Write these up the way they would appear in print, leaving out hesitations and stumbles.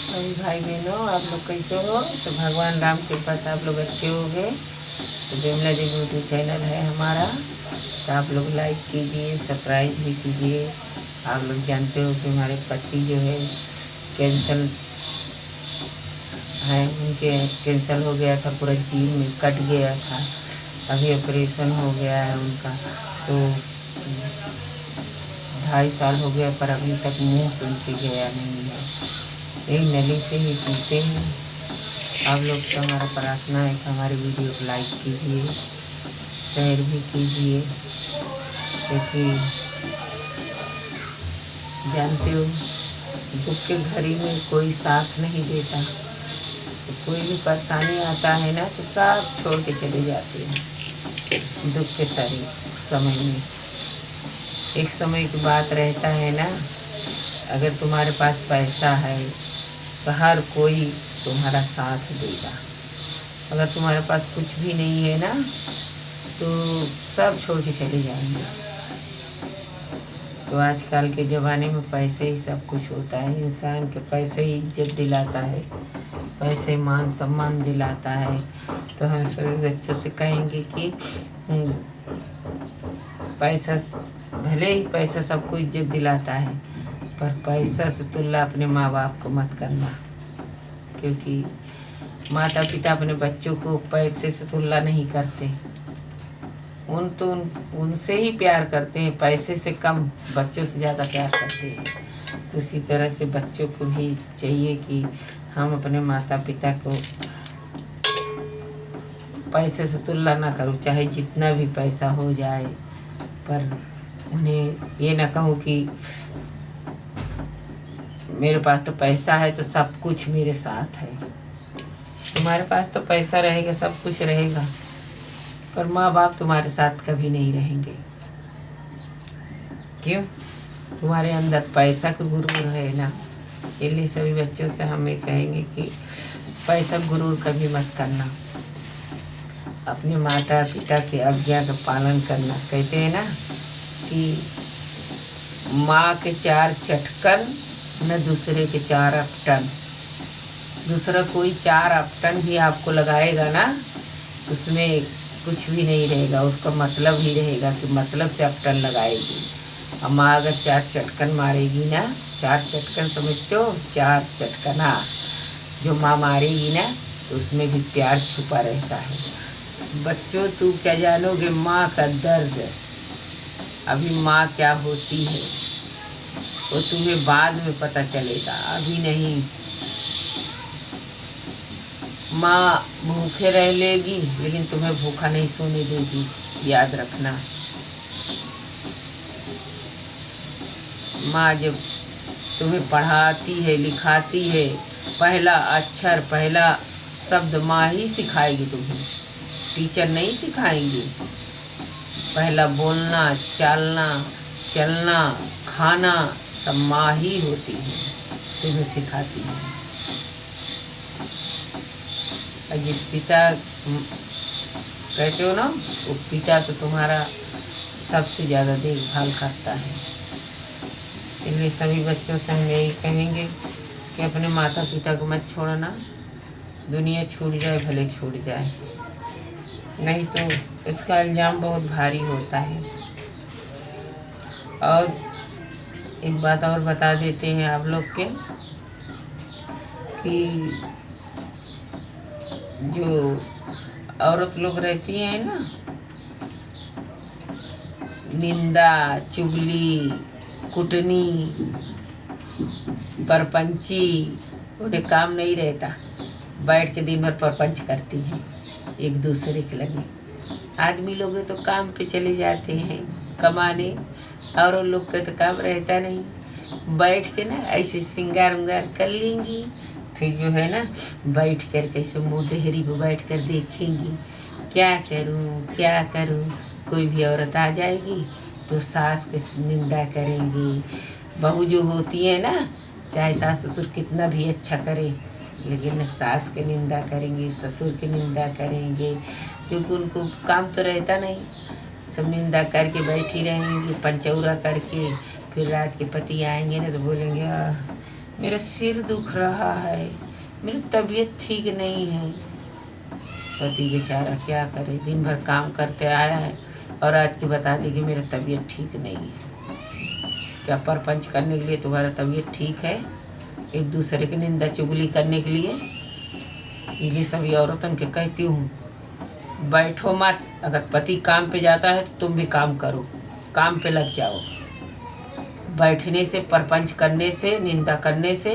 सभी भाई बहनों, आप लोग कैसे हो? तो भगवान राम के पास आप लोग अच्छे हो गए। तो विमला जी यूट्यूब चैनल है हमारा, तो आप लोग लाइक कीजिए, सब्सक्राइब भी कीजिए। आप लोग जानते हो कि हमारे पति जो है कैंसर है, उनके कैंसर हो गया था, पूरा जीभ में कट गया था। अभी ऑपरेशन हो गया है उनका, तो 2.5 साल हो गया, पर अभी तक मुंह से उनके गया नहीं है। यही नली से ही पीते हैं। आप लोग से हमारा प्रार्थना है कि हमारी वीडियो को लाइक कीजिए, शेयर भी कीजिए, क्योंकि जानते हो दुख के घड़ी में कोई साथ नहीं देता। तो कोई भी परेशानी आता है ना, तो सब छोड़ के चले जाते हैं दुख के समय में। एक समय की बात रहता है ना, अगर तुम्हारे पास पैसा है तो हर कोई तुम्हारा साथ देगा। अगर तुम्हारे पास कुछ भी नहीं है ना, तो सब छोड़ के चले जाएंगे। तो आजकल के ज़माने में पैसे ही सब कुछ होता है। इंसान के पैसे ही इज्जत दिलाता है, पैसे मान सम्मान दिलाता है। तो हम सभी बच्चों से कहेंगे कि पैसा, भले ही पैसा सबको इज्जत दिलाता है, पर पैसा से तुलना अपने माँ बाप को मत करना। क्योंकि माता पिता अपने बच्चों को पैसे से तुलना नहीं करते। उनसे ही प्यार करते हैं, पैसे से कम बच्चों से ज़्यादा प्यार करते हैं। तो उसी तरह से बच्चों को भी चाहिए कि हम अपने माता पिता को पैसे से तुलना ना करूँ, चाहे जितना भी पैसा हो जाए। पर उन्हें ये ना कहूँ कि मेरे पास तो पैसा है तो सब कुछ मेरे साथ है। तुम्हारे पास तो पैसा रहेगा, सब कुछ रहेगा, पर माँ बाप तुम्हारे साथ कभी नहीं रहेंगे। क्यों? तुम्हारे अंदर पैसा का गुरूर है ना। इसलिए सभी बच्चों से हम ये कहेंगे कि पैसा गुरूर कभी मत करना। अपने माता पिता की आज्ञा का पालन करना। कहते हैं ना कि माँ के 4 चटकन न दूसरे के 4 अपटन। दूसरा कोई 4 अपटन भी आपको लगाएगा ना, उसमें कुछ भी नहीं रहेगा, उसका मतलब ही रहेगा कि मतलब से अपटन लगाएगी। और माँ अगर 4 चटकन मारेगी ना, 4 चटकन समझते हो, 4 चटकना जो माँ मारेगी ना, तो उसमें भी प्यार छुपा रहता है। बच्चों, तू क्या जानोगे माँ का दर्द? अभी माँ क्या होती है वो तुम्हें बाद में पता चलेगा, अभी नहीं। माँ भूखे रह लेगी, लेकिन तुम्हें भूखा नहीं सोने देगी, याद रखना। माँ जब तुम्हें पढ़ाती है, लिखाती है, पहला अक्षर, पहला शब्द माँ ही सिखाएगी तुम्हें, टीचर नहीं सिखाएंगे। पहला बोलना, चालना, चलना, खाना सब माँ ही होती है, तुम्हें सिखाती है। और जिस पिता कहते हो ना, वो पिता तो तुम्हारा सबसे ज़्यादा देखभाल करता है। इसलिए सभी बच्चों से हम यही कहेंगे कि अपने माता पिता को मत छोड़ना। दुनिया छूट जाए भले छूट जाए, नहीं तो इसका इल्ज़ाम बहुत भारी होता है। और एक बात और बता देते हैं आप लोग के कि जो औरत लोग रहती हैं ना, निंदा, चुगली, कुटनी, परपंची, उन्हें काम नहीं रहता। बैठ के दिन भर परपंच करती हैं एक दूसरे के लगे। आदमी लोग तो काम पे चले जाते हैं कमाने, और उन लोग का तो काम रहता नहीं। बैठ के ना ऐसे सिंगार उंगार कर लेंगी, फिर जो है ना बैठ कर कैसे मुँह डेहरी पे बैठ कर देखेंगी, क्या करूं क्या करूं। कोई भी औरत आ जाएगी तो सास की निंदा करेंगी। बहू जो होती है ना, चाहे सास ससुर कितना भी अच्छा करे, लेकिन सास की निंदा करेंगे, ससुर की निंदा करेंगे, क्योंकि उनको काम तो रहता नहीं। सब निंदा करके बैठी रहेंगी पंचौरा करके। फिर रात के पति आएंगे ना तो बोलेंगे मेरा सिर दुख रहा है, मेरी तबीयत ठीक नहीं है। पति बेचारा क्या करे, दिन भर काम करते आया है और आज की बता दी कि मेरा तबीयत ठीक नहीं है। क्या परपंच करने के लिए तुम्हारा तबीयत ठीक है? एक दूसरे की निंदा चुगली करने के लिए? ये सभी औरतों के कहती हूँ, बैठो मत। अगर पति काम पे जाता है तो तुम भी काम करो, काम पे लग जाओ। बैठने से, परपंच करने से, निंदा करने से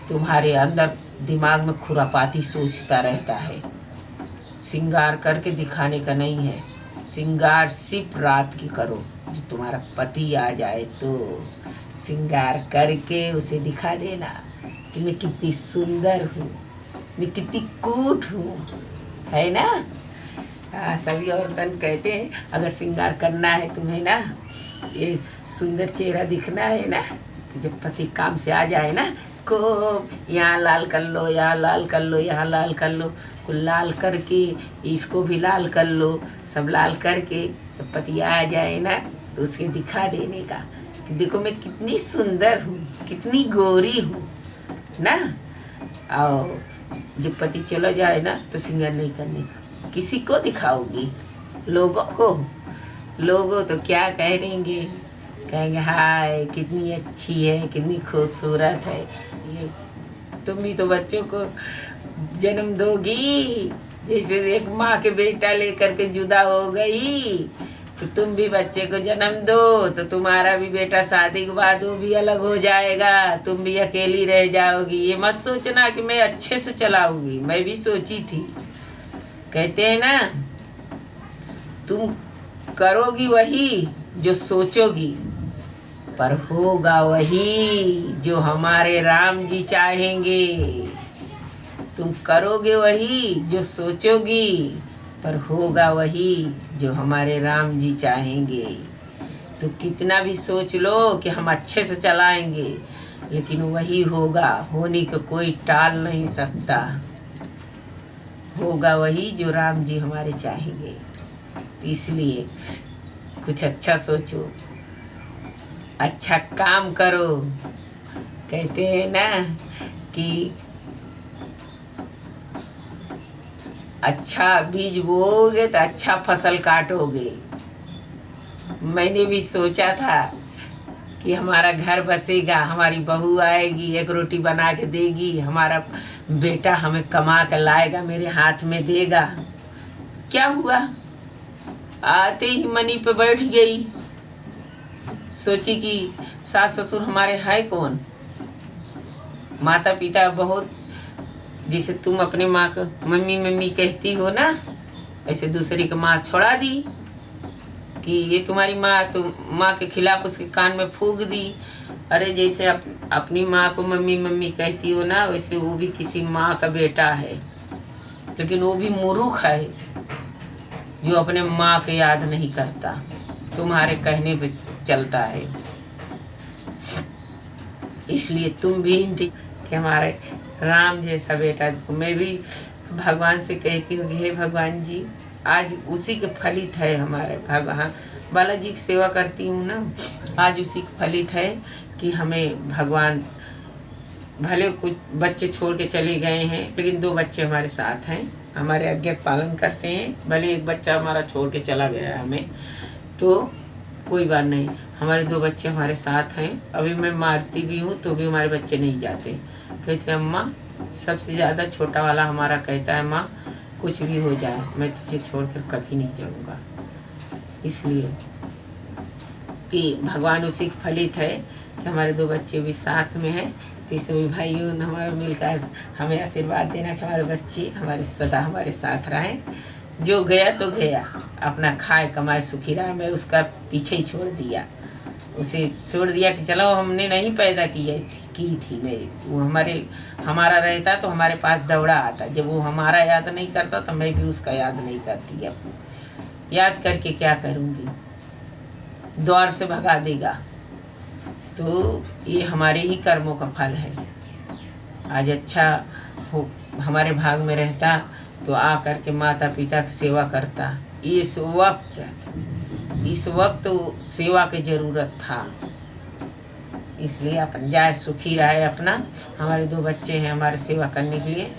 तुम्हारे अंदर दिमाग में खुरापाती सोचता रहता है। श्रृंगार करके दिखाने का नहीं है, श्रृंगार सिर्फ रात की करो। जब तुम्हारा पति आ जाए तो श्रृंगार करके उसे दिखा देना कि मैं कितनी सुंदर हूँ, मैं कितनी क्यूट हूँ, है ना। हाँ, सभी औरतन कहते हैं अगर श्रृंगार करना है तुम्हें ना, ये सुंदर चेहरा दिखना है ना, तो जब पति काम से आ जाए ना, को यहाँ लाल कर लो, यहाँ लाल कर लो, यहाँ लाल कर लो, को लाल करके इसको भी लाल कर लो, सब लाल करके जब पति आ जाए ना तो उसके दिखा देने का कि देखो मैं कितनी सुंदर हूँ, कितनी गोरी हूँ ना। और जब पति चला जाए ना तो श्रृंगार नहीं करने का। किसी को दिखाओगी? लोगों तो क्या कहेंगे, कहेंगे हाय कितनी अच्छी है, कितनी खूबसूरत है। ये तुम भी तो बच्चों को जन्म दोगी, जैसे एक माँ के बेटा लेकर के जुदा हो गई तो तुम भी बच्चे को जन्म दो, तो तुम्हारा भी बेटा शादी के बाद वो भी अलग हो जाएगा, तुम भी अकेली रह जाओगी। ये मत सोचना कि मैं अच्छे से चलाऊंगी, मैं भी सोची थी। कहते हैं ना, तुम करोगी वही जो सोचोगी, पर होगा वही जो हमारे राम जी चाहेंगे। तुम करोगे वही जो सोचोगी, पर होगा वही जो हमारे राम जी चाहेंगे। तो कितना भी सोच लो कि हम अच्छे से चलाएंगे, लेकिन वही होगा, होने को कोई टाल नहीं सकता। होगा वही जो राम जी हमारे चाहेंगे। इसलिए कुछ अच्छा सोचो, अच्छा काम करो। कहते हैं ना कि अच्छा बीज बोओगे तो अच्छा फसल काटोगे। मैंने भी सोचा था कि हमारा घर बसेगा, हमारी बहू आएगी, एक रोटी बना के देगी, हमारा बेटा हमें कमा कर लाएगा, मेरे हाथ में देगा। क्या हुआ? आते ही मनी पे बैठ गई। सोची कि सास ससुर हमारे है कौन। माता पिता बहुत, जैसे तुम अपने माँ को मम्मी मम्मी कहती हो ना, ऐसे दूसरी की माँ छोड़ा दी कि ये तुम्हारी माँ, तुम माँ के खिलाफ उसके कान में फूंक दी। अरे जैसे अपनी माँ को मम्मी मम्मी कहती हो ना, वैसे वो भी किसी माँ का बेटा है, लेकिन वो भी मूर्ख है जो अपने माँ के याद नहीं करता, तुम्हारे कहने पे चलता है। इसलिए तुम भी कि हमारे राम जैसा बेटा। मैं भी भगवान से कहती हूँ कि हे भगवान जी, आज उसी के फलित है हमारे भगवान। बालाजी की सेवा करती हूँ ना, आज उसी के फलित है कि हमें भगवान, भले कुछ बच्चे छोड़ के चले गए हैं, लेकिन 2 बच्चे हमारे साथ हैं, हमारे आज्ञा पालन करते हैं। भले एक बच्चा हमारा छोड़ के चला गया हमें, तो कोई बात नहीं, हमारे 2 बच्चे हमारे साथ हैं। अभी मैं मारती भी हूँ तो भी हमारे बच्चे नहीं जाते। कहते हैं अम्मा, सबसे ज़्यादा छोटा वाला हमारा कहता है माँ कुछ भी हो जाए मैं तुझे छोड़कर कभी नहीं जाऊँगा। इसलिए कि भगवान उसी के फलित है कि हमारे 2 बच्चे भी साथ में हैं। तो सभी भाइयों ने हमारा मिलकर हमें आशीर्वाद देना कि हमारे बच्चे हमारे सदा हमारे साथ रहें। जो गया तो गया, अपना खाए कमाए सुखी रहा। मैं उसका पीछे ही छोड़ दिया, उसे छोड़ दिया कि चलो हमने नहीं पैदा की थी मैं, वो हमारा रहता तो हमारे पास दौड़ा आता। जब वो हमारा याद नहीं करता तो मैं भी उसका याद नहीं करती। अब याद करके क्या करूँगी, द्वार से भगा देगा। तो ये हमारे ही कर्मों का फल है। आज अच्छा हो हमारे भाग में रहता तो आ करके माता पिता की सेवा करता। इस वक्त सेवा की ज़रूरत था, इसलिए अपन जाए सुखी रहे अपना। हमारे 2 बच्चे हैं हमारे सेवा करने के लिए,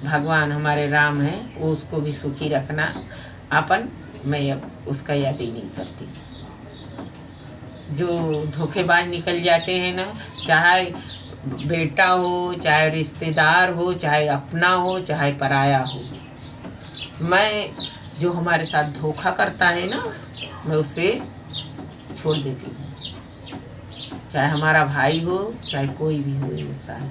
भगवान हमारे राम हैं, वो उसको भी सुखी रखना अपन। मैं अब उसका याद ही नहीं करती। जो धोखेबाज निकल जाते हैं ना, चाहे बेटा हो, चाहे रिश्तेदार हो, चाहे अपना हो, चाहे पराया हो, मैं जो हमारे साथ धोखा करता है ना, मैं उसे छोड़ देती हूँ। चाहे हमारा भाई हो, चाहे कोई भी हो इंसान,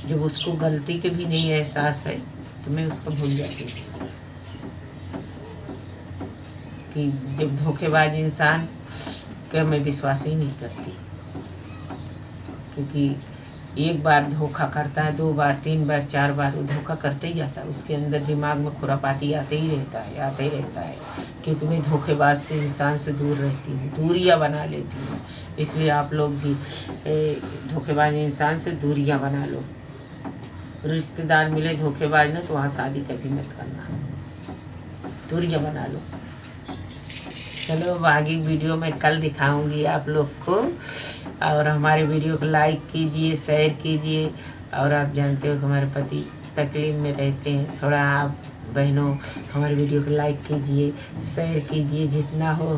जब उसको गलती के भी नहीं एहसास है तो मैं उसको भूल जाती हूँ। कि जब धोखेबाज इंसान का मैं विश्वास ही नहीं करती, क्योंकि एक बार धोखा करता है, 2 बार 3 बार 4 बार वो धोखा करते ही जाता है। उसके अंदर दिमाग में खुरापाती आते ही रहता है। क्योंकि मैं धोखेबाज से इंसान से दूर रहती हूँ, दूरियाँ बना लेती हूँ। इसलिए आप लोग भी धोखेबाज इंसान से दूरियाँ बना लो। रिश्तेदार मिले धोखेबाज ना, तो वहाँ शादी कभी मत करना, दूरियाँ बना लो। चलो अब आगे वीडियो में कल दिखाऊंगी आप लोग को। और हमारे वीडियो को लाइक कीजिए, शेयर कीजिए। और आप जानते हो कि हमारे पति तकलीफ में रहते हैं, थोड़ा आप बहनों हमारे वीडियो को लाइक कीजिए, शेयर कीजिए, जितना हो